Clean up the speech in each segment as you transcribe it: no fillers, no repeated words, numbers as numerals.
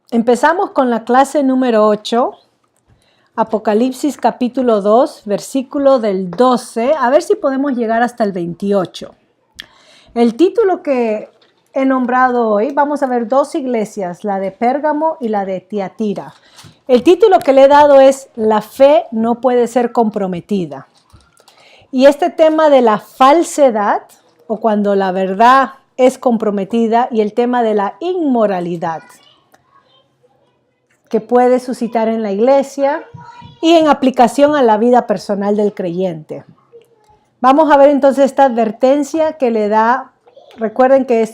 Empezamos con la clase número 8, Apocalipsis capítulo 2, versículo del 12, a ver si podemos llegar hasta el 28. El título que he nombrado hoy, vamos a ver dos iglesias, la de Pérgamo y la de Tiatira. El título que le he dado es La fe no puede ser comprometida. Y este tema de la falsedad, o cuando la verdad es comprometida, y el tema de la inmoralidad, que puede suscitar en la iglesia y en aplicación a la vida personal del creyente. Vamos a ver entonces esta advertencia que le da. Recuerden que el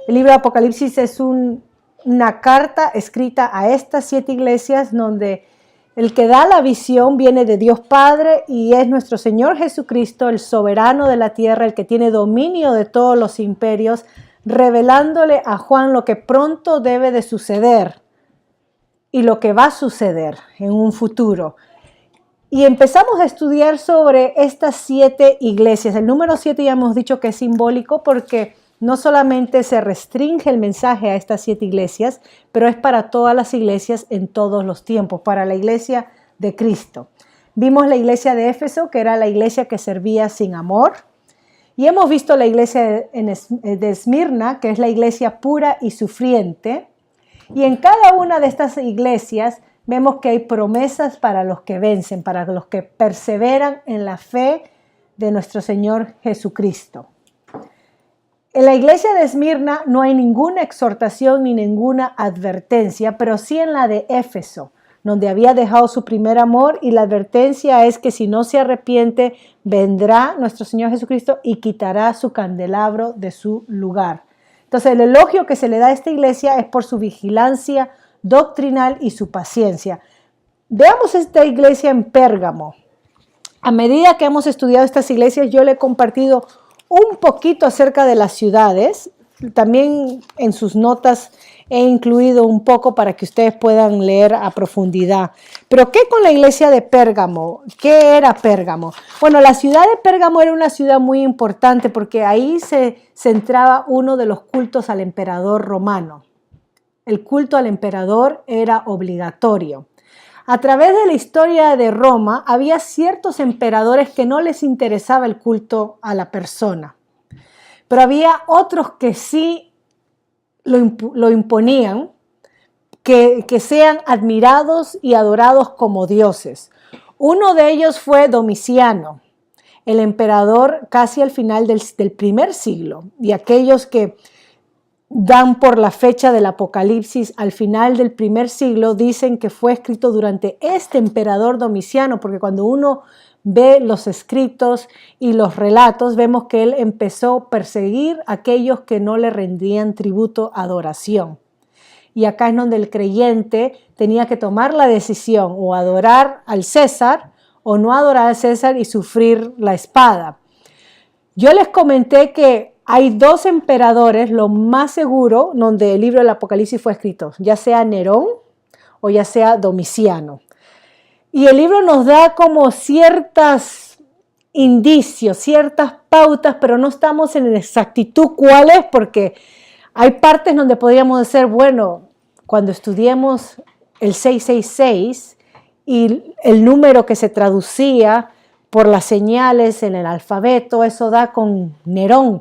libro de Apocalipsis es una carta escrita a estas 7 iglesias donde el que da la visión viene de Dios Padre y es nuestro Señor Jesucristo, el soberano de la tierra, el que tiene dominio de todos los imperios, revelándole a Juan lo que pronto debe de suceder y lo que va a suceder en un futuro. Y empezamos a estudiar sobre estas 7 iglesias. El número 7 ya hemos dicho que es simbólico porque no solamente se restringe el mensaje a estas 7 iglesias, pero es para todas las iglesias en todos los tiempos, para la iglesia de Cristo. Vimos la iglesia de Éfeso, que era la iglesia que servía sin amor. Y hemos visto la iglesia de Esmirna, que es la iglesia pura y sufriente. Y en cada una de estas iglesias vemos que hay promesas para los que vencen, para los que perseveran en la fe de nuestro Señor Jesucristo. En la iglesia de Esmirna no hay ninguna exhortación ni ninguna advertencia, pero sí en la de Éfeso, donde había dejado su primer amor, y la advertencia es que si no se arrepiente, vendrá nuestro Señor Jesucristo y quitará su candelabro de su lugar. Entonces el elogio que se le da a esta iglesia es por su vigilancia doctrinal y su paciencia. Veamos esta iglesia en Pérgamo. A medida que hemos estudiado estas iglesias, yo le he compartido un poquito acerca de las ciudades. También en sus notas he incluido un poco para que ustedes puedan leer a profundidad. Pero ¿qué con la iglesia de Pérgamo? ¿Qué era Pérgamo? Bueno, la ciudad de Pérgamo era una ciudad muy importante porque ahí se centraba uno de los cultos al emperador romano. El culto al emperador era obligatorio. A través de la historia de Roma había ciertos emperadores que no les interesaba el culto a la persona, pero había otros que sí lo imponían, que sean admirados y adorados como dioses. Uno de ellos fue Domiciano, el emperador casi al final del primer siglo, y aquellos que dan por la fecha del Apocalipsis al final del primer siglo dicen que fue escrito durante este emperador Domiciano, porque cuando uno ve los escritos y los relatos, vemos que él empezó a perseguir a aquellos que no le rendían tributo, adoración. Y acá es donde el creyente tenía que tomar la decisión o adorar al César o no adorar al César y sufrir la espada. Yo les comenté que hay 2 emperadores, lo más seguro, donde el libro del Apocalipsis fue escrito, ya sea Nerón o ya sea Domiciano. Y el libro nos da como ciertos indicios, ciertas pautas, pero no estamos en exactitud cuáles, porque hay partes donde podríamos decir, bueno, cuando estudiemos el 666 y el número que se traducía por las señales en el alfabeto, eso da con Nerón.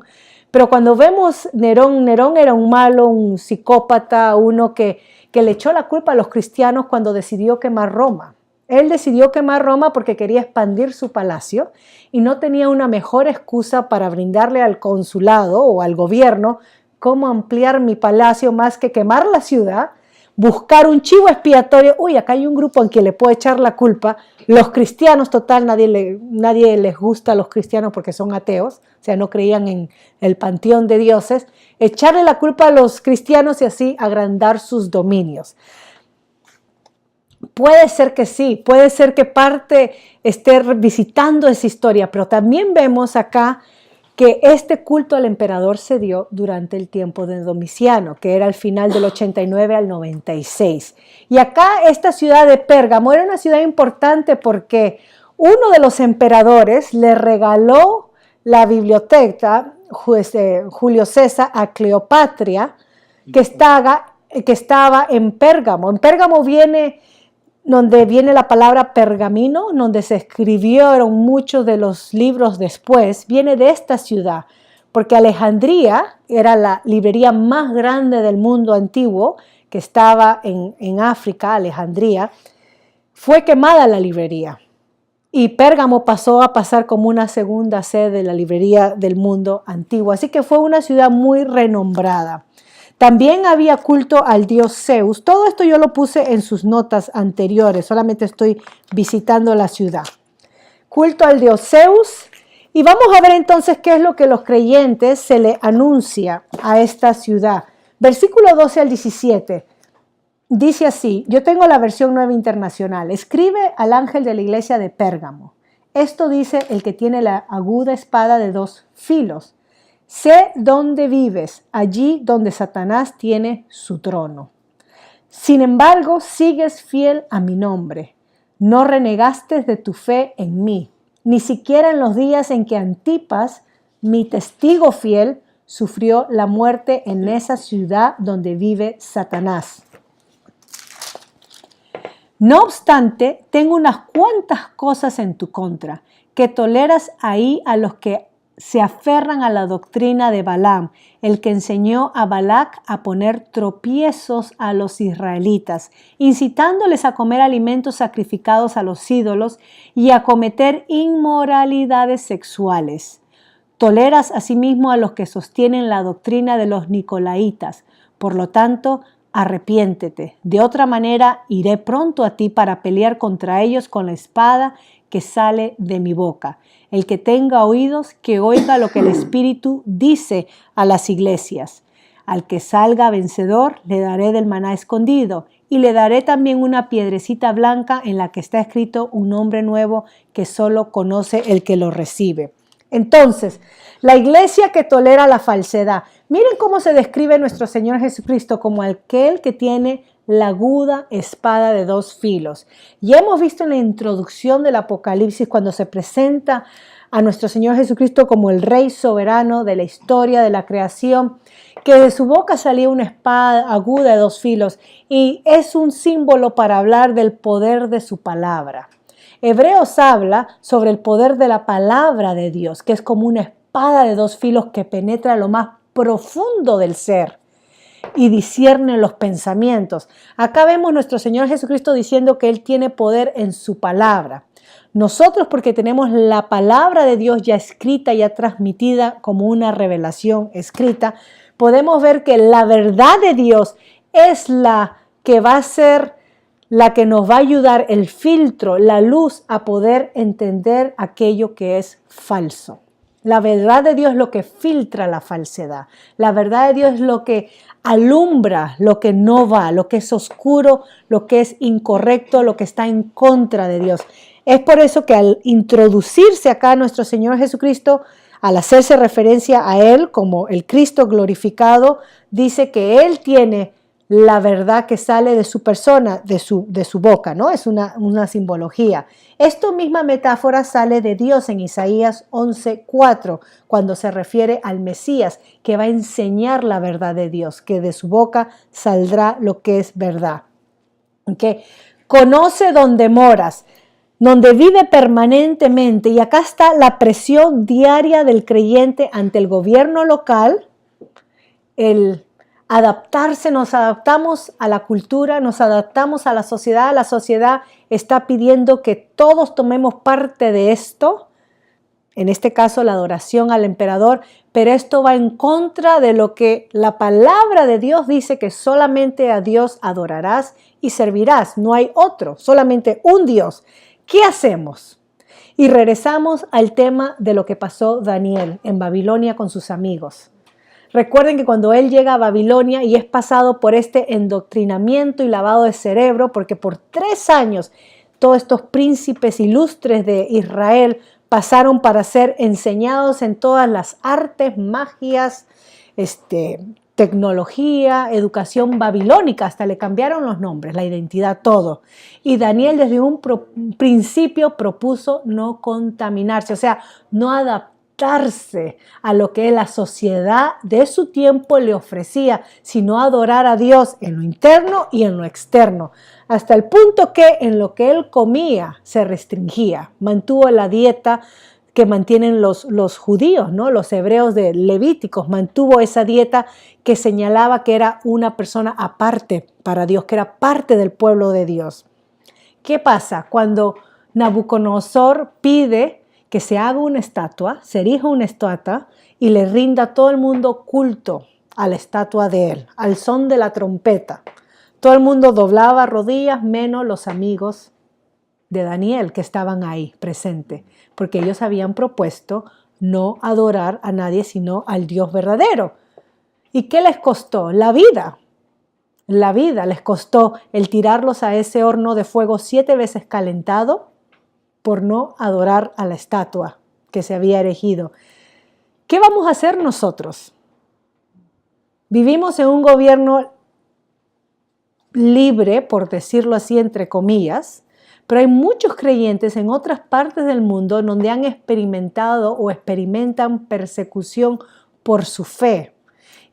Pero cuando vemos Nerón era un malo, un psicópata, uno que le echó la culpa a los cristianos cuando decidió quemar Roma. Él decidió quemar Roma porque quería expandir su palacio y no tenía una mejor excusa para brindarle al consulado o al gobierno cómo ampliar mi palacio más que quemar la ciudad, buscar un chivo expiatorio. Uy, acá hay un grupo en que le puedo echar la culpa. Los cristianos, total, nadie les gusta a los cristianos porque son ateos, o sea, no creían en el panteón de dioses. Echarle la culpa a los cristianos y así agrandar sus dominios. Puede ser que sí, puede ser que parte esté visitando esa historia, pero también vemos acá que este culto al emperador se dio durante el tiempo de Domiciano, que era al final del 89 al 96. Y acá esta ciudad de Pérgamo era una ciudad importante porque uno de los emperadores le regaló la biblioteca Julio César a Cleopatra, que estaba que estaba en Pérgamo. En Pérgamo viene donde viene la palabra pergamino, donde se escribieron muchos de los libros después, viene de esta ciudad, porque Alejandría era la librería más grande del mundo antiguo, que estaba en África, Alejandría, fue quemada la librería. Y Pérgamo pasó a pasar como una segunda sede de la librería del mundo antiguo. Así que fue una ciudad muy renombrada. También había culto al dios Zeus. Todo esto yo lo puse en sus notas anteriores, solamente estoy visitando la ciudad. Culto al dios Zeus. Y vamos a ver entonces qué es lo que los creyentes se le anuncia a esta ciudad. Versículo 12 al 17. Dice así, yo tengo la versión nueva internacional. Escribe al ángel de la iglesia de Pérgamo. Esto dice el que tiene la aguda espada de 2 filos. Sé dónde vives, allí donde Satanás tiene su trono. Sin embargo, sigues fiel a mi nombre. No renegaste de tu fe en mí, ni siquiera en los días en que Antipas, mi testigo fiel, sufrió la muerte en esa ciudad donde vive Satanás. No obstante, tengo unas cuantas cosas en tu contra, que toleras ahí a los que se aferran a la doctrina de Balaam, el que enseñó a Balac a poner tropiezos a los israelitas, incitándoles a comer alimentos sacrificados a los ídolos y a cometer inmoralidades sexuales. Toleras asimismo a los que sostienen la doctrina de los nicolaitas. Por lo tanto, arrepiéntete. De otra manera, iré pronto a ti para pelear contra ellos con la espada que sale de mi boca. El que tenga oídos, que oiga lo que el Espíritu dice a las iglesias. Al que salga vencedor, le daré del maná escondido, y le daré también una piedrecita blanca en la que está escrito un nombre nuevo que solo conoce el que lo recibe. Entonces, la iglesia que tolera la falsedad. Miren cómo se describe nuestro Señor Jesucristo como aquel que tiene la aguda espada de 2 filos. Ya hemos visto en la introducción del Apocalipsis cuando se presenta a nuestro Señor Jesucristo como el Rey soberano de la historia de la creación, que de su boca salía una espada aguda de 2 filos y es un símbolo para hablar del poder de su palabra. Hebreos habla sobre el poder de la palabra de Dios, que es como una espada de 2 filos que penetra lo más profundo del ser y discierne los pensamientos. Acá vemos nuestro Señor Jesucristo diciendo que Él tiene poder en su palabra. Nosotros, porque tenemos la palabra de Dios ya escrita, ya transmitida como una revelación escrita, podemos ver que la verdad de Dios es la que va a ser la que nos va a ayudar, el filtro, la luz, a poder entender aquello que es falso. La verdad de Dios es lo que filtra la falsedad. La verdad de Dios es lo que alumbra lo que no va, lo que es oscuro, lo que es incorrecto, lo que está en contra de Dios. Es por eso que al introducirse acá nuestro Señor Jesucristo, al hacerse referencia a Él como el Cristo glorificado, dice que Él tiene la verdad que sale de su persona, de su boca, ¿no? Es una simbología. Esta misma metáfora sale de Dios en Isaías 11:4, cuando se refiere al Mesías, que va a enseñar la verdad de Dios, que de su boca saldrá lo que es verdad. ¿Okay? Conoce donde moras, donde vive permanentemente, y acá está la presión diaria del creyente ante el gobierno local, el adaptarse, nos adaptamos a la cultura, nos adaptamos a la sociedad está pidiendo que todos tomemos parte de esto, en este caso la adoración al emperador, pero esto va en contra de lo que la palabra de Dios dice, que solamente a Dios adorarás y servirás, no hay otro, solamente un Dios. ¿Qué hacemos? Y regresamos al tema de lo que pasó Daniel en Babilonia con sus amigos. Recuerden que cuando él llega a Babilonia y es pasado por este endoctrinamiento y lavado de cerebro, porque por 3 años todos estos príncipes ilustres de Israel pasaron para ser enseñados en todas las artes, magias, tecnología, educación babilónica, hasta le cambiaron los nombres, la identidad, todo. Y Daniel desde un principio propuso no contaminarse, o sea, no adaptarse adaptarse a lo que la sociedad de su tiempo le ofrecía, sino adorar a Dios en lo interno y en lo externo, hasta el punto que en lo que él comía se restringía, mantuvo la dieta que mantienen los judíos, ¿no? Los hebreos de Levíticos, mantuvo esa dieta que señalaba que era una persona aparte para Dios, que era parte del pueblo de Dios. ¿Qué pasa? Cuando Nabucodonosor pide que se haga una estatua, se erija una estatua y le rinda a todo el mundo culto a la estatua de él, al son de la trompeta. Todo el mundo doblaba rodillas, menos los amigos de Daniel que estaban ahí presentes, porque ellos habían propuesto no adorar a nadie sino al Dios verdadero. ¿Y qué les costó? La vida. La vida les costó el tirarlos a ese horno de fuego 7 veces calentado por no adorar a la estatua que se había erigido. ¿Qué vamos a hacer nosotros? Vivimos en un gobierno libre, por decirlo así, entre comillas, pero hay muchos creyentes en otras partes del mundo donde han experimentado o experimentan persecución por su fe.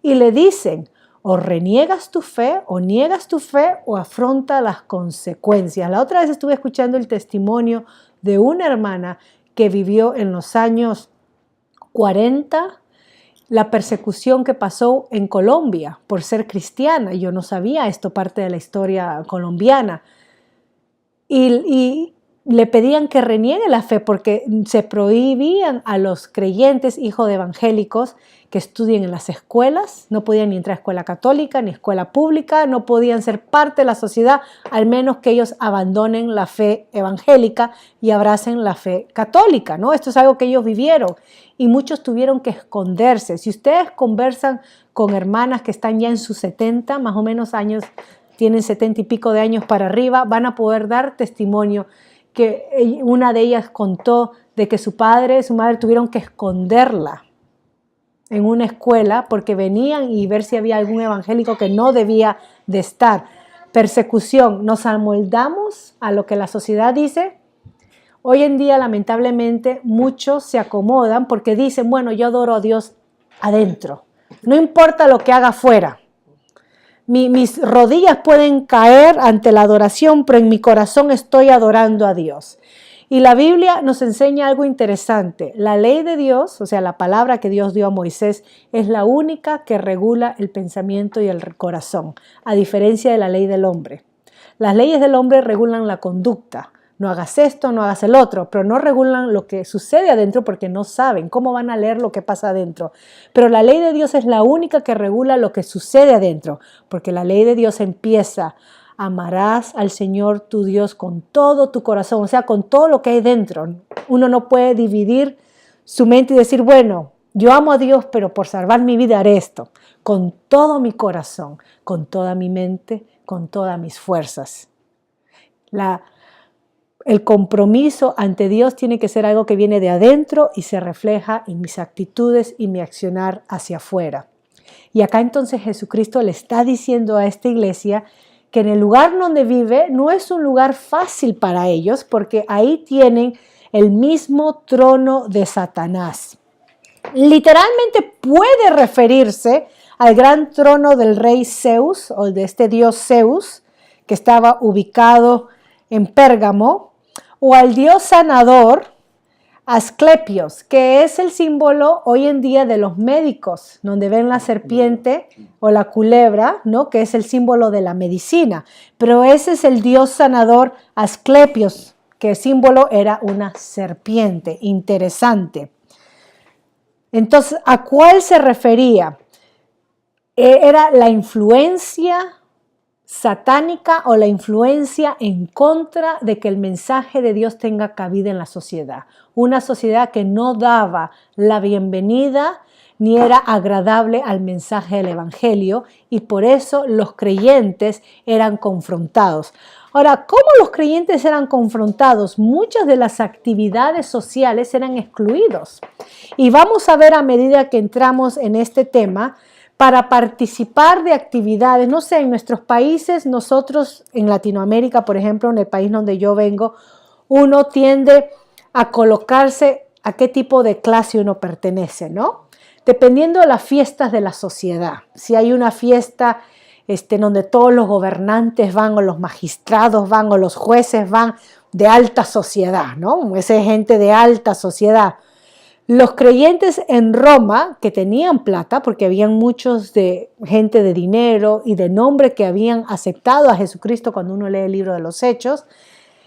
Y le dicen, o reniegas tu fe, o niegas tu fe, o afronta las consecuencias. La otra vez estuve escuchando el testimonio de una hermana que vivió en los años 40, la persecución que pasó en Colombia por ser cristiana. Yo no sabía esto, parte de la historia colombiana. Y le pedían que reniegue la fe porque se prohibían a los creyentes, hijos de evangélicos, que estudien en las escuelas. No podían ni entrar a escuela católica ni escuela pública, no podían ser parte de la sociedad, al menos que ellos abandonen la fe evangélica y abracen la fe católica, ¿no? Esto es algo que ellos vivieron y muchos tuvieron que esconderse. Si ustedes conversan con hermanas que están ya en sus 70, más o menos años, tienen 70 y pico de años para arriba, van a poder dar testimonio que una de ellas contó de que su padre y su madre tuvieron que esconderla en una escuela porque venían y ver si había algún evangélico que no debía de estar. Persecución, nos amoldamos a lo que la sociedad dice. Hoy en día, lamentablemente, muchos se acomodan porque dicen, bueno, yo adoro a Dios adentro, no importa lo que haga afuera. Mis rodillas pueden caer ante la adoración, pero en mi corazón estoy adorando a Dios. Y la Biblia nos enseña algo interesante. La ley de Dios, o sea, la palabra que Dios dio a Moisés, es la única que regula el pensamiento y el corazón, a diferencia de la ley del hombre. Las leyes del hombre regulan la conducta. No hagas esto, no hagas el otro, pero no regulan lo que sucede adentro porque no saben cómo van a leer lo que pasa adentro. Pero la ley de Dios es la única que regula lo que sucede adentro, porque la ley de Dios empieza, amarás al Señor tu Dios con todo tu corazón, o sea, con todo lo que hay dentro. Uno no puede dividir su mente y decir, bueno, yo amo a Dios, pero por salvar mi vida haré esto. Con todo mi corazón, con toda mi mente, con todas mis fuerzas. El compromiso ante Dios tiene que ser algo que viene de adentro y se refleja en mis actitudes y mi accionar hacia afuera. Y acá entonces Jesucristo le está diciendo a esta iglesia que en el lugar donde vive no es un lugar fácil para ellos porque ahí tienen el mismo trono de Satanás. Literalmente puede referirse al gran trono del rey Zeus o de este dios Zeus que estaba ubicado en Pérgamo, o al dios sanador Asclepios, que es el símbolo hoy en día de los médicos, donde ven la serpiente o la culebra, ¿no? Que es el símbolo de la medicina. Pero ese es el dios sanador Asclepios, que el símbolo era una serpiente. Interesante. Entonces, ¿a cuál se refería? Era la influencia satánica o la influencia en contra de que el mensaje de Dios tenga cabida en la sociedad. Una sociedad que no daba la bienvenida ni era agradable al mensaje del Evangelio y por eso los creyentes eran confrontados. Ahora, ¿cómo los creyentes eran confrontados? Muchas de las actividades sociales eran excluidos. Y vamos a ver a medida que entramos en este tema, para participar de actividades, no sé, en nuestros países, nosotros en Latinoamérica, por ejemplo, en el país donde yo vengo, uno tiende a colocarse a qué tipo de clase uno pertenece, ¿no? Dependiendo de las fiestas de la sociedad. Si hay una fiesta donde todos los gobernantes van, o los magistrados van, o los jueces van, de alta sociedad, ¿no? Esa es gente de alta sociedad. Los creyentes en Roma, que tenían plata, porque habían muchos de gente de dinero y de nombre que habían aceptado a Jesucristo cuando uno lee el libro de los Hechos,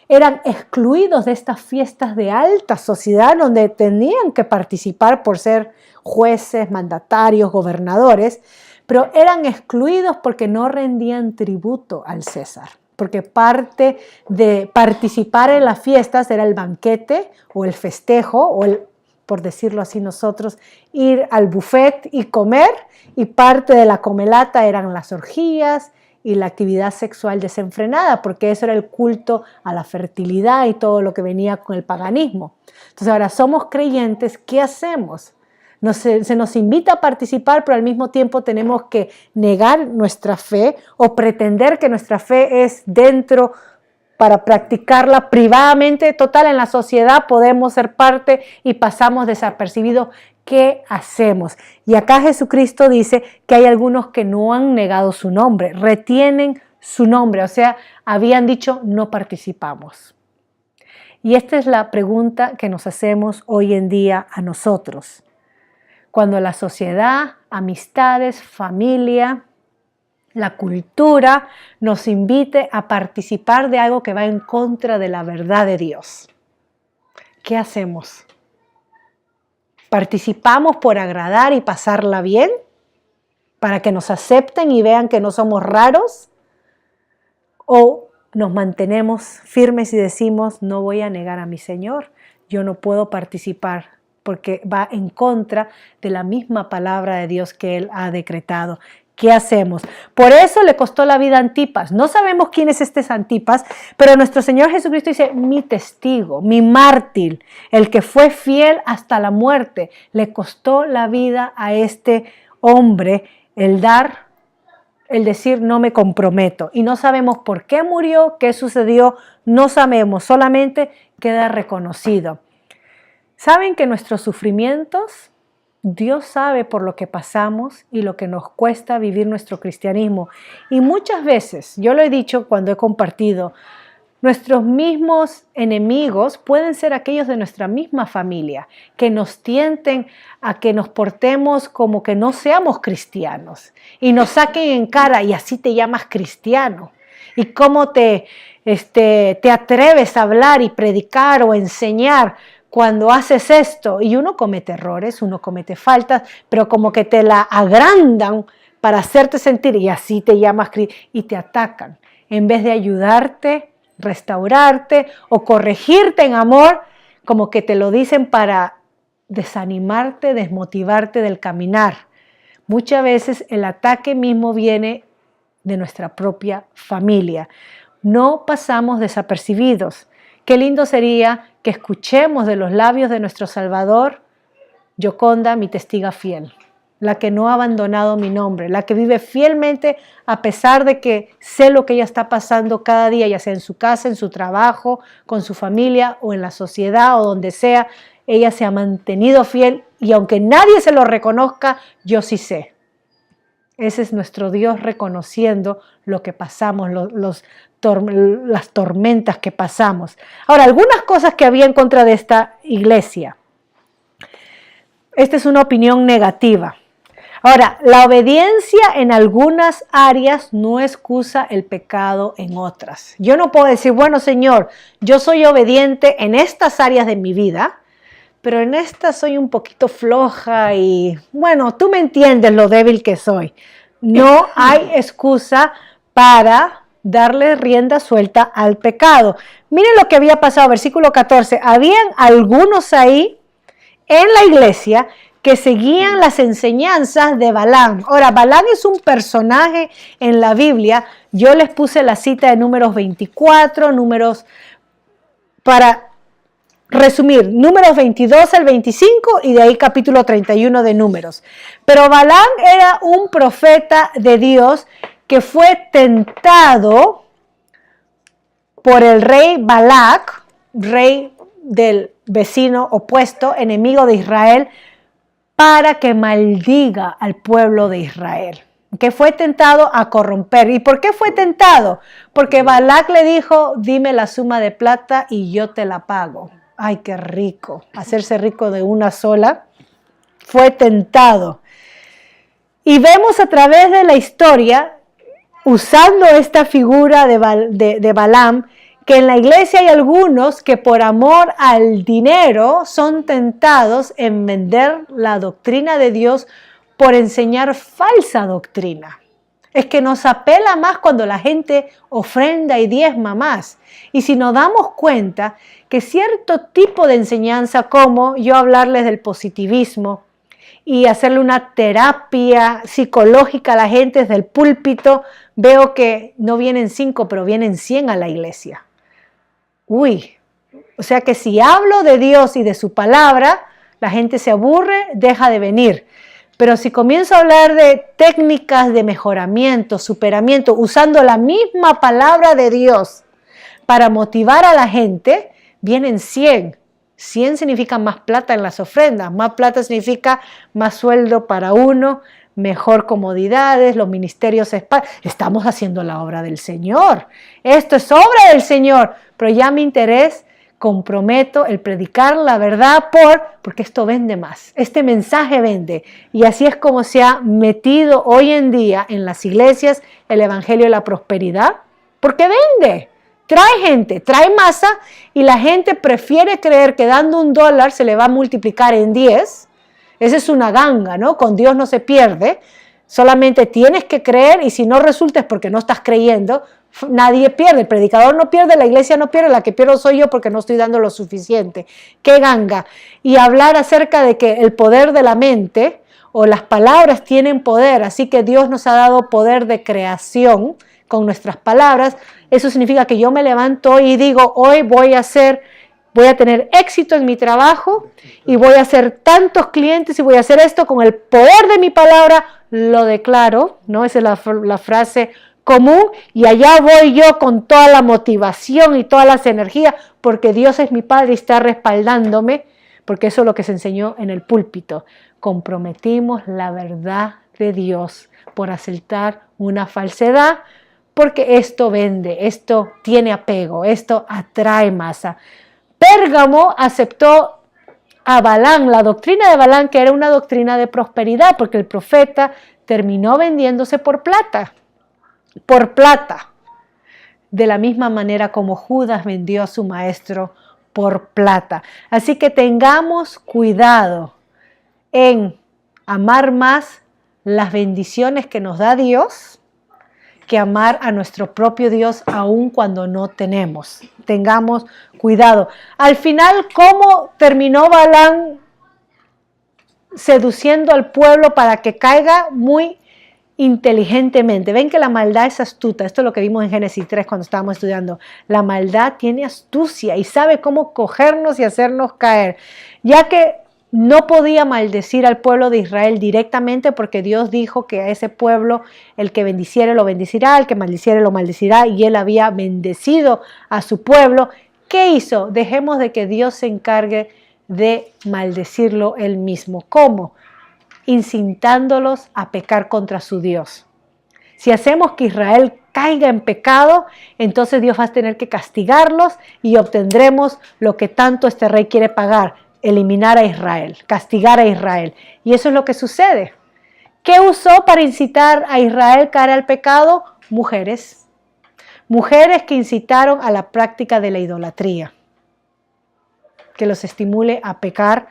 eran excluidos de estas fiestas de alta sociedad donde tenían que participar por ser jueces, mandatarios, gobernadores, pero eran excluidos porque no rendían tributo al César, porque parte de participar en las fiestas era el banquete o el festejo o por decirlo así nosotros, ir al buffet y comer, y parte de la comelata eran las orgías y la actividad sexual desenfrenada, porque eso era el culto a la fertilidad y todo lo que venía con el paganismo. Entonces ahora somos creyentes, ¿qué hacemos? Se nos invita a participar, pero al mismo tiempo tenemos que negar nuestra fe o pretender que nuestra fe es dentro para practicarla privadamente. Total, en la sociedad podemos ser parte y pasamos desapercibidos. ¿Qué hacemos? Y acá Jesucristo dice que hay algunos que no han negado su nombre, retienen su nombre, o sea, habían dicho no participamos. Y esta es la pregunta que nos hacemos hoy en día a nosotros. Cuando la sociedad, amistades, familia, la cultura nos invite a participar de algo que va en contra de la verdad de Dios, ¿qué hacemos? ¿Participamos por agradar y pasarla bien? ¿Para que nos acepten y vean que no somos raros? ¿O nos mantenemos firmes y decimos, no voy a negar a mi Señor, yo no puedo participar porque va en contra de la misma palabra de Dios que Él ha decretado? ¿Qué hacemos? Por eso le costó la vida a Antipas. No sabemos quién es este Antipas, pero nuestro Señor Jesucristo dice, mi testigo, mi mártir, el que fue fiel hasta la muerte. Le costó la vida a este hombre el decir no me comprometo. Y no sabemos por qué murió, qué sucedió, no sabemos, solamente queda reconocido. ¿Saben que nuestros sufrimientos, Dios sabe por lo que pasamos y lo que nos cuesta vivir nuestro cristianismo? Y muchas veces, yo lo he dicho cuando he compartido, nuestros mismos enemigos pueden ser aquellos de nuestra misma familia, que nos tienten a que nos portemos como que no seamos cristianos y nos saquen en cara, y así te llamas cristiano. ¿Y cómo te atreves a hablar y predicar o enseñar cuando haces esto? Y uno comete errores, uno comete faltas, pero como que te la agrandan para hacerte sentir, y así te llamas cristiano, y te atacan. En vez de ayudarte, restaurarte o corregirte en amor, como que te lo dicen para desanimarte, desmotivarte del caminar. Muchas veces el ataque mismo viene de nuestra propia familia. No pasamos desapercibidos. Qué lindo sería que escuchemos de los labios de nuestro Salvador, Yoconda, mi testiga fiel, la que no ha abandonado mi nombre, la que vive fielmente a pesar de que sé lo que ella está pasando cada día, ya sea en su casa, en su trabajo, con su familia o en la sociedad o donde sea. Ella se ha mantenido fiel y aunque nadie se lo reconozca, yo sí sé. Ese es nuestro Dios reconociendo lo que pasamos, las tormentas que pasamos. Ahora, algunas cosas que había en contra de esta iglesia. Esta es una opinión negativa. Ahora, la obediencia en algunas áreas no excusa el pecado en otras. Yo no puedo decir, bueno, Señor, yo soy obediente en estas áreas de mi vida, pero en esta soy un poquito floja y, bueno, tú me entiendes lo débil que soy. No hay excusa para darle rienda suelta al pecado. Miren lo que había pasado, versículo 14. Habían algunos ahí en la iglesia que seguían las enseñanzas de Balaam. Ahora, Balaam es un personaje en la Biblia. Yo les puse la cita de Números 24, para resumir, Números 22 al 25 y de ahí capítulo 31 de Números. Pero Balaam era un profeta de Dios que fue tentado por el rey Balac, rey del vecino opuesto, enemigo de Israel, para que maldiga al pueblo de Israel, que fue tentado a corromper. ¿Y por qué fue tentado? Porque Balac le dijo, dime la suma de plata y yo te la pago. Ay, qué rico, hacerse rico de una sola. Fue tentado. Y vemos a través de la historia, usando esta figura de Balaam, que en la iglesia hay algunos que por amor al dinero son tentados en vender la doctrina de Dios por enseñar falsa doctrina. Es que nos apela más cuando la gente ofrenda y diezma más. Y si nos damos cuenta que cierto tipo de enseñanza, como yo hablarles del positivismo y hacerle una terapia psicológica a la gente desde el púlpito, veo que no vienen 5, pero vienen 100 a la iglesia. Uy, o sea que si hablo de Dios y de su palabra, la gente se aburre, deja de venir. Pero si comienzo a hablar de técnicas de mejoramiento, superamiento, usando la misma palabra de Dios para motivar a la gente, vienen 100. 100 significa más plata en las ofrendas, más plata significa más sueldo para uno, mejor comodidades, los ministerios estamos haciendo la obra del Señor. Esto es obra del Señor, pero ya mi interés, comprometo el predicar la verdad porque esto vende más. Este mensaje vende. Y así es como se ha metido hoy en día en las iglesias el evangelio de la prosperidad, porque vende. Trae gente, trae masa y la gente prefiere creer que dando $1 se le va a multiplicar en 10. Esa es una ganga, ¿no? Con Dios no se pierde. Solamente tienes que creer y si no resulta es porque no estás creyendo. Nadie pierde, el predicador no pierde, la iglesia no pierde, la que pierdo soy yo porque no estoy dando lo suficiente. ¡Qué ganga! Y hablar acerca de que el poder de la mente o las palabras tienen poder, así que Dios nos ha dado poder de creación con nuestras palabras. Eso significa que yo me levanto y digo, hoy voy a tener éxito en mi trabajo y voy a hacer tantos clientes y voy a hacer esto con el poder de mi palabra, lo declaro, ¿no? Esa es la frase común y allá voy yo con toda la motivación y todas las energías porque Dios es mi Padre y está respaldándome, porque eso es lo que se enseñó en el púlpito. Comprometimos la verdad de Dios por aceptar una falsedad, porque esto vende, esto tiene apego, esto atrae masa. Pérgamo aceptó a Balaam, la doctrina de Balaam, que era una doctrina de prosperidad, porque el profeta terminó vendiéndose por plata, de la misma manera como Judas vendió a su maestro por plata. Así que tengamos cuidado en amar más las bendiciones que nos da Dios que amar a nuestro propio Dios aun cuando no tenemos. Tengamos cuidado. Al final, ¿cómo terminó Balaam seduciendo al pueblo para que caiga? Muy inteligentemente. Ven que la maldad es astuta. Esto es lo que vimos en Génesis 3 cuando estábamos estudiando. La maldad tiene astucia y sabe cómo cogernos y hacernos caer. Ya que no podía maldecir al pueblo de Israel directamente porque Dios dijo que a ese pueblo el que bendiciere lo bendecirá, el que maldiciere lo maldecirá y él había bendecido a su pueblo. ¿Qué hizo? Dejemos de que Dios se encargue de maldecirlo él mismo. ¿Cómo? Incitándolos a pecar contra su Dios. Si hacemos que Israel caiga en pecado, entonces Dios va a tener que castigarlos y obtendremos lo que tanto este rey quiere pagar: eliminar a Israel, castigar a Israel. Y eso es lo que sucede. ¿Qué usó para incitar a Israel a caer al pecado? Mujeres. Mujeres que incitaron a la práctica de la idolatría, que los estimule a pecar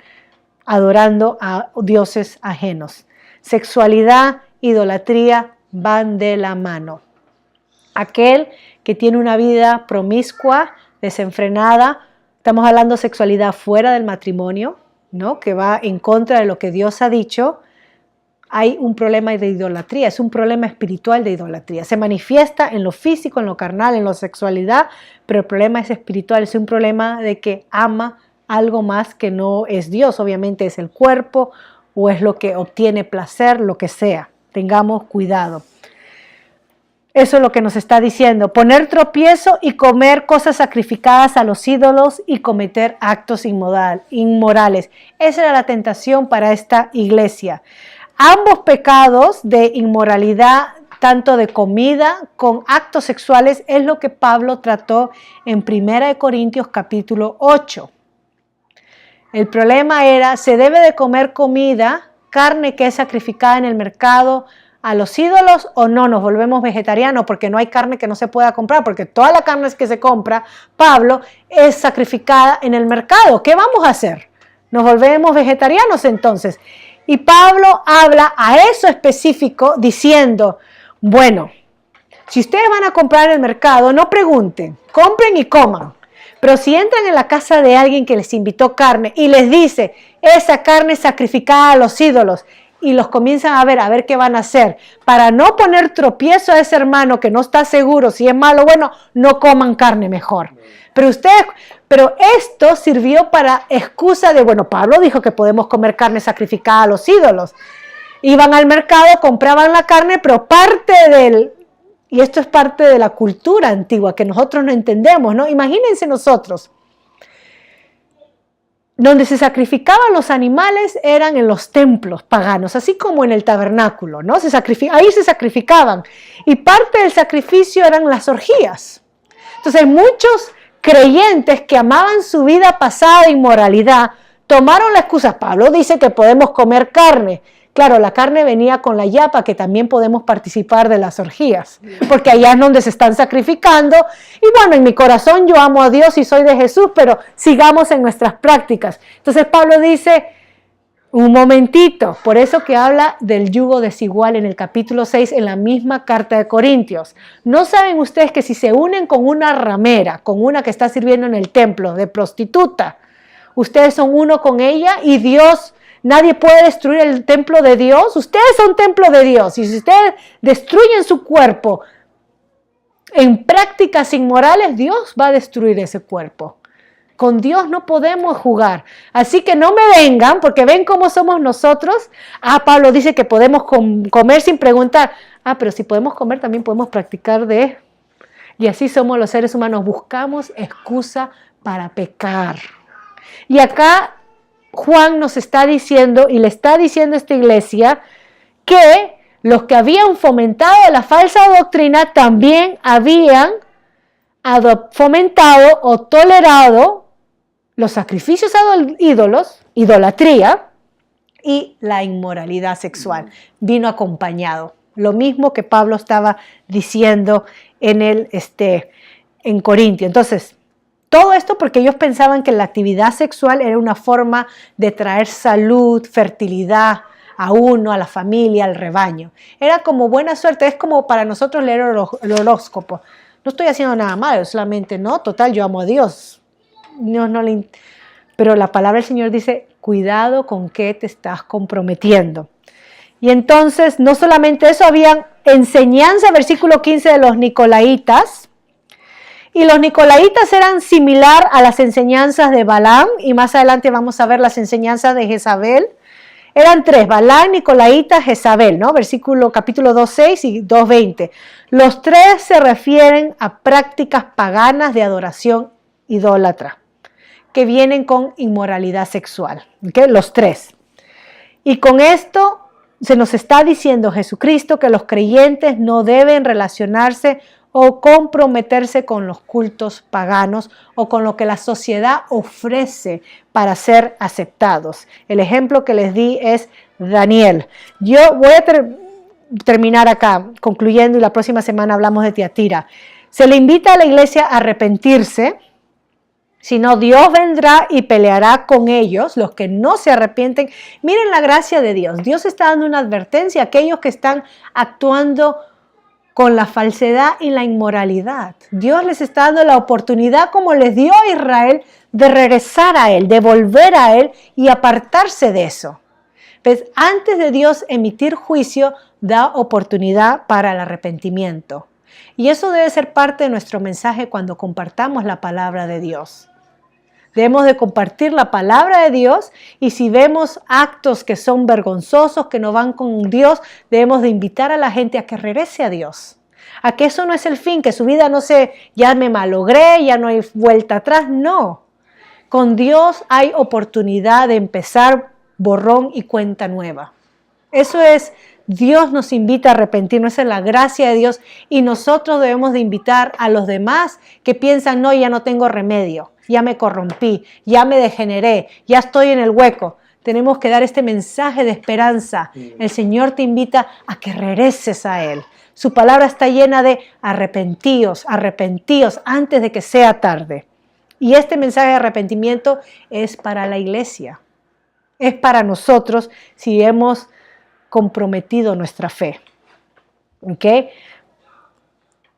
adorando a dioses ajenos. Sexualidad, idolatría van de la mano. Aquel que tiene una vida promiscua, desenfrenada, estamos hablando de sexualidad fuera del matrimonio, ¿no? Que va en contra de lo que Dios ha dicho. Hay un problema de idolatría, es un problema espiritual de idolatría. Se manifiesta en lo físico, en lo carnal, en la sexualidad, pero el problema es espiritual, es un problema de que ama algo más que no es Dios. Obviamente es el cuerpo o es lo que obtiene placer, lo que sea. Tengamos cuidado. Eso es lo que nos está diciendo. Poner tropiezo y comer cosas sacrificadas a los ídolos y cometer actos inmorales. Esa era la tentación para esta iglesia. Ambos pecados de inmoralidad, tanto de comida con actos sexuales, es lo que Pablo trató en 1 Corintios capítulo 8. El problema era, ¿se debe de comer carne que es sacrificada en el mercado a los ídolos o no? Nos volvemos vegetarianos porque no hay carne que no se pueda comprar, porque toda la carne que se compra, Pablo, es sacrificada en el mercado. ¿Qué vamos a hacer? ¿Nos volvemos vegetarianos entonces? Y Pablo habla a eso específico diciendo, bueno, si ustedes van a comprar en el mercado, no pregunten, compren y coman. Pero si entran en la casa de alguien que les invitó carne y les dice, esa carne es sacrificada a los ídolos, y los comienzan a ver qué van a hacer, para no poner tropiezo a ese hermano que no está seguro si es malo o bueno, no coman carne mejor. Pero esto sirvió para excusa de, bueno, Pablo dijo que podemos comer carne sacrificada a los ídolos. Iban al mercado, compraban la carne, pero y esto es parte de la cultura antigua que nosotros no entendemos, ¿no? Imagínense nosotros, donde se sacrificaban los animales eran en los templos paganos, así como en el tabernáculo, ¿no? Ahí se sacrificaban, y parte del sacrificio eran las orgías. Entonces muchos creyentes que amaban su vida pasada de inmoralidad tomaron la excusa. Pablo dice que podemos comer carne. Claro, la carne venía con la yapa, que también podemos participar de las orgías, porque allá es donde se están sacrificando. Y bueno, en mi corazón yo amo a Dios y soy de Jesús, pero sigamos en nuestras prácticas. Entonces Pablo dice, un momentito, por eso que habla del yugo desigual en el capítulo 6, en la misma carta de Corintios. ¿No saben ustedes que si se unen con una ramera, con una que está sirviendo en el templo de prostituta, ustedes son uno con ella y Dios... Nadie puede destruir el templo de Dios? Ustedes son templo de Dios. Y si ustedes destruyen su cuerpo en prácticas inmorales, Dios va a destruir ese cuerpo. Con Dios no podemos jugar. Así que no me vengan, porque ven cómo somos nosotros. Pablo dice que podemos comer sin preguntar. Pero si podemos comer, también podemos practicar de... Y así somos los seres humanos. Buscamos excusa para pecar. Y acá... Juan nos está diciendo y le está diciendo a esta iglesia que los que habían fomentado la falsa doctrina también habían fomentado o tolerado los sacrificios a ídolos, idolatría y la inmoralidad sexual. Vino acompañado. Lo mismo que Pablo estaba diciendo en Corintio. Entonces, todo esto porque ellos pensaban que la actividad sexual era una forma de traer salud, fertilidad a uno, a la familia, al rebaño. Era como buena suerte, es como para nosotros leer el horóscopo. No estoy haciendo nada malo, solamente no, total, yo amo a Dios. Pero la palabra del Señor dice, cuidado con qué te estás comprometiendo. Y entonces, no solamente eso, había enseñanza, versículo 15 de los Nicolaitas. Y los Nicolaitas eran similar a las enseñanzas de Balaam, y más adelante vamos a ver las enseñanzas de Jezabel. Eran tres, Balaam, Nicolaítas, Jezabel, ¿no? Capítulo 2.6 y 2.20. Los tres se refieren a prácticas paganas de adoración idólatra, que vienen con inmoralidad sexual, ¿okay? Los tres. Y con esto se nos está diciendo Jesucristo que los creyentes no deben relacionarse o comprometerse con los cultos paganos o con lo que la sociedad ofrece para ser aceptados. El ejemplo que les di es Daniel. Yo voy a terminar acá, concluyendo, y la próxima semana hablamos de Tiatira. Se le invita a la iglesia a arrepentirse, si no, Dios vendrá y peleará con ellos, los que no se arrepienten. Miren la gracia de Dios. Dios está dando una advertencia a aquellos que están actuando con la falsedad y la inmoralidad. Dios les está dando la oportunidad, como les dio a Israel, de regresar a Él, de volver a Él y apartarse de eso. Pues antes de Dios emitir juicio, da oportunidad para el arrepentimiento. Y eso debe ser parte de nuestro mensaje cuando compartamos la palabra de Dios. Debemos de compartir la palabra de Dios, y si vemos actos que son vergonzosos, que no van con Dios, debemos de invitar a la gente a que regrese a Dios, a que eso no es el fin, que su vida ya me malogré, ya no hay vuelta atrás. No, con Dios hay oportunidad de empezar borrón y cuenta nueva. Eso es, Dios nos invita a arrepentirnos, esa es la gracia de Dios, y nosotros debemos de invitar a los demás que piensan, no, ya no tengo remedio, ya me corrompí, ya me degeneré, ya estoy en el hueco. Tenemos que dar este mensaje de esperanza. El Señor te invita a que regreses a Él. Su palabra está llena de arrepentíos, arrepentíos antes de que sea tarde. Y este mensaje de arrepentimiento es para la iglesia. Es para nosotros si hemos comprometido nuestra fe. ¿Ok?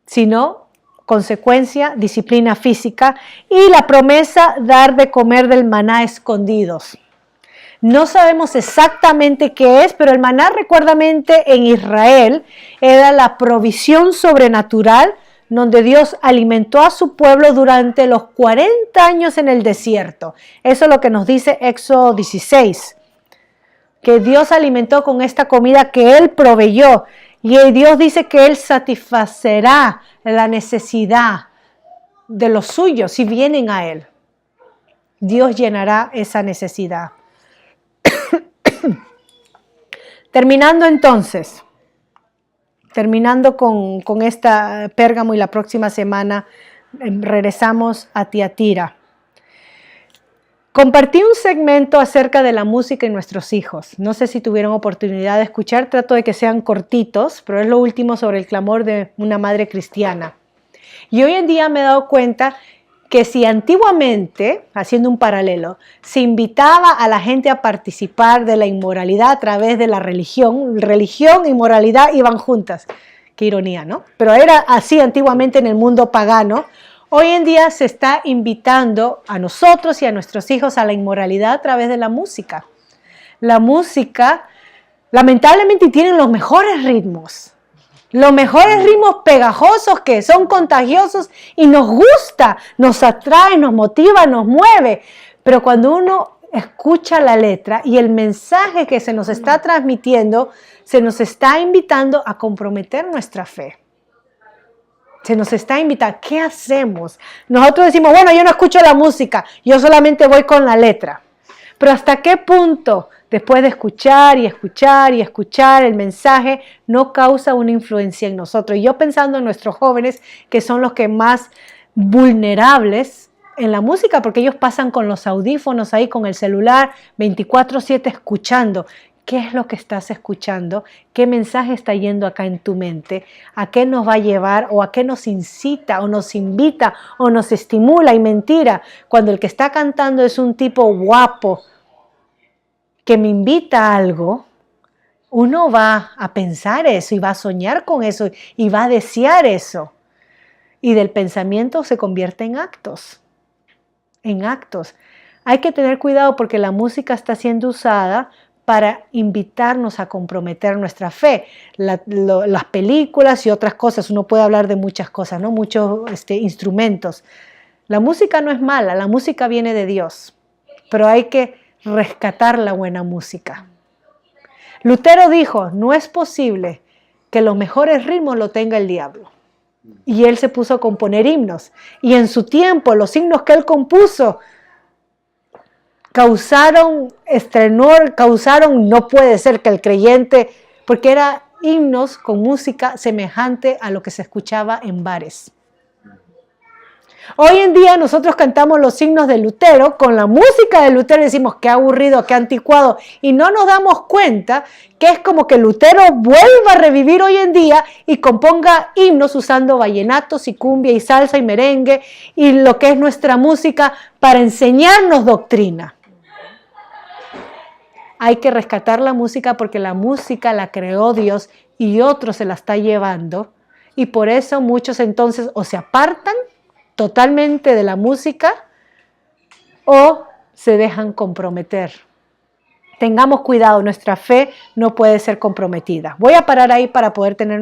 Si no, consecuencia, disciplina física y la promesa dar de comer del maná escondidos. No sabemos exactamente qué es, pero el maná, recuerdamente, en Israel era la provisión sobrenatural donde Dios alimentó a su pueblo durante los 40 años en el desierto. Eso es lo que nos dice Éxodo 16, que Dios alimentó con esta comida que Él proveyó. Y Dios dice que Él satisfacerá la necesidad de los suyos si vienen a Él. Dios llenará esa necesidad. Terminando entonces, con esta Pérgamo y la próxima semana regresamos a Tiatira. Compartí un segmento acerca de la música y nuestros hijos. No sé si tuvieron oportunidad de escuchar, trato de que sean cortitos, pero es lo último sobre el clamor de una madre cristiana. Y hoy en día me he dado cuenta que si antiguamente, haciendo un paralelo, se invitaba a la gente a participar de la inmoralidad a través de la religión y moralidad iban juntas. Qué ironía, ¿no? Pero era así antiguamente en el mundo pagano. Hoy en día se está invitando a nosotros y a nuestros hijos a la inmoralidad a través de la música. La música, lamentablemente, tiene los mejores ritmos. Los mejores ritmos pegajosos que son contagiosos y nos gusta, nos atrae, nos motiva, nos mueve. Pero cuando uno escucha la letra y el mensaje que se nos está transmitiendo, se nos está invitando a comprometer nuestra fe. Se nos está invitando. ¿Qué hacemos? Nosotros decimos, bueno, yo no escucho la música, yo solamente voy con la letra. Pero ¿hasta qué punto, después de escuchar y escuchar y escuchar el mensaje, no causa una influencia en nosotros? Y yo pensando en nuestros jóvenes, que son los que más vulnerables en la música, porque ellos pasan con los audífonos ahí, con el celular, 24/7 escuchando. ¿Qué es lo que estás escuchando? ¿Qué mensaje está yendo acá en tu mente? ¿A qué nos va a llevar? ¿O a qué nos incita? ¿O nos invita? ¿O nos estimula? Y mentira, cuando el que está cantando es un tipo guapo que me invita a algo, uno va a pensar eso y va a soñar con eso y va a desear eso. Y del pensamiento se convierte en actos. En actos. Hay que tener cuidado porque la música está siendo usada para invitarnos a comprometer nuestra fe. Las películas y otras cosas, uno puede hablar de muchas cosas, ¿no? Muchos instrumentos. La música no es mala, la música viene de Dios, pero hay que rescatar la buena música. Lutero dijo, no es posible que los mejores ritmos lo tenga el diablo. Y él se puso a componer himnos. Y en su tiempo, los himnos que él compuso causaron, no puede ser que el creyente, porque eran himnos con música semejante a lo que se escuchaba en bares. Hoy en día nosotros cantamos los himnos de Lutero con la música de Lutero y decimos qué aburrido, qué anticuado, y no nos damos cuenta que es como que Lutero vuelva a revivir hoy en día y componga himnos usando vallenatos y cumbia y salsa y merengue y lo que es nuestra música para enseñarnos doctrina. Hay que rescatar la música porque la música la creó Dios y otro se la está llevando y por eso muchos entonces o se apartan totalmente de la música o se dejan comprometer. Tengamos cuidado, nuestra fe no puede ser comprometida. Voy a parar ahí para poder tener